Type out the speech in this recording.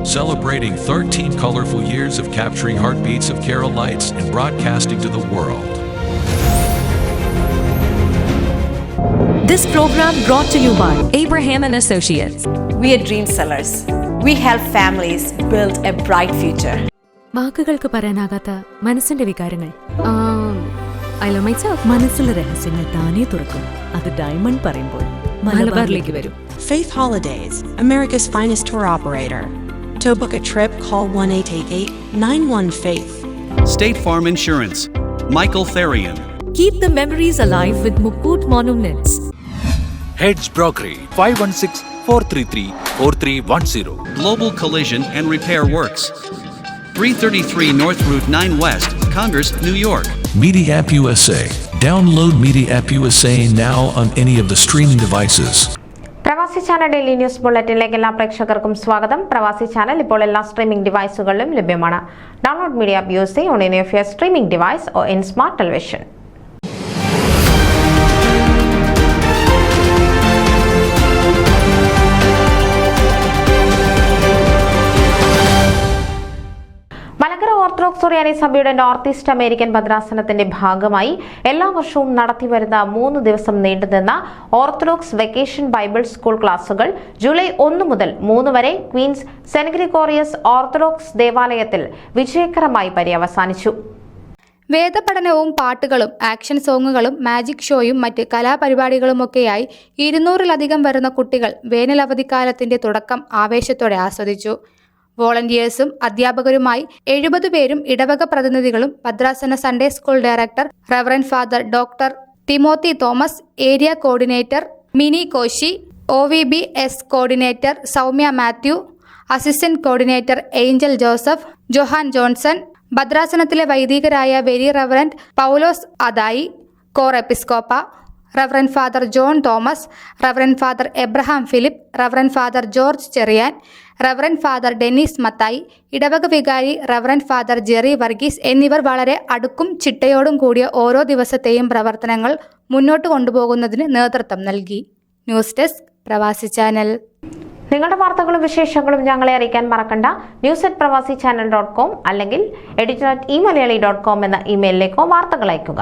celebrating 13 colorful years of capturing heartbeats of Kerala lights and broadcasting to the world. This program brought to you by Abraham and Associates. We are dream sellers. We help families build a bright future. വാക്കുകൾക്ക് പറയാനാകാത്ത മനസ്സിന്റെ വികാരങ്ങൾ. I love myself. മനസ്സിലെ രഹസ്യങ്ങൾ താനേ തുറക്കും. അത് diamond പറയുമ്പോൾ മലബാറിലേക്ക് വരും. Faith Holidays, America's finest tour operator. To book a trip, call 1-888-91-FAITH. State Farm Insurance, Michael Therian. Keep the memories alive with Mukut Monuments. Heads Brokery 516-433-4310. Global Collision and Repair Works, 333 North Route 9 West, Congress, New York. Media App USA. Download Media App USA now on any of the streaming devices. പ്രവാസി channel daily news ബുള്ളറ്റിനിലേക്ക് എല്ലാ പ്രേക്ഷകർക്കും സ്വാഗതം. പ്രവാസി channel ഇപ്പോൾ എല്ലാ streaming ഡിവൈസുകളിലും ലഭ്യമാണ്. Download media app USA on any of your streaming device or in smart television. Malankara orthodox Suriyani സഭയുടെ north east American ഭദ്രാസനത്തിന്റെ ഭാഗമായി എല്ലാ വർഷവും നടത്തിവരുന്ന 3 ദിവസം നീണ്ടുനിന്ന ഓർത്തഡോക്സ് വെക്കേഷൻ ബൈബിൾ സ്കൂൾ ക്ലാസുകൾ ജൂലൈ 1 മുതൽ 3 വരെ ക്വീൻസ് സെന്റ് ഗ്രിഗോറിയസ് ഓർത്തഡോക്സ് ദേവാലയത്തിൽ വിജയകരമായി പര്യവസാനിച്ചു. വേദപഠനവും പാട്ടുകളും ആക്ഷൻ സോങ്ങുകളും മാജിക് ഷോയും മറ്റ് കലാപരിപാടികളുമൊക്കെയായി 200-ലധികം വരുന്ന കുട്ടികൾ വേനൽ അവധിക്കാലത്തിന്റെ തുടക്കം ആവേശത്തോടെ ആസ്വദിച്ചു. വോളണ്ടിയേഴ്സും അധ്യാപകരുമായി 70 പേരും ഇടവക പ്രതിനിധികളും ഭദ്രാസന Sunday school director reverend father doctor Timothy Thomas, area coordinator Mini Koshy, OVBS coordinator Soumya Mathew, assistant coordinator Angel Joseph, Johan Johnson, ഭദ്രാസനത്തിലെ വൈദികരായ very reverend Paulose Adai, Corepiscopa, reverend father John Thomas, reverend father Abraham Philip, reverend father George Cheriyan, reverend father Dennis Mathai, ഇടവക വികാരി റവറൻ ഫാദർ ജെറി വർഗീസ് എന്നിവർ വളരെ അടുക്കും ചിട്ടയോടും കൂടിയ ഓരോ ദിവസത്തെയും പ്രവർത്തനങ്ങൾ മുന്നോട്ട് കൊണ്ടുപോകുന്നതിന് നേതൃത്വം നൽകി. ന്യൂസ് ഡെസ്ക് പ്രവാസി ചാനൽ. നിങ്ങളുടെ വാർത്തകളും വിശേഷങ്ങളും ഞങ്ങളെ അറിയിക്കാൻ മറക്കണ്ട. news@pravasichannel.com അല്ലെങ്കിൽ editor@eMalayali.com എന്ന ഇമെയിലിലേക്കോ വാർത്തകൾ അയയ്ക്കുക.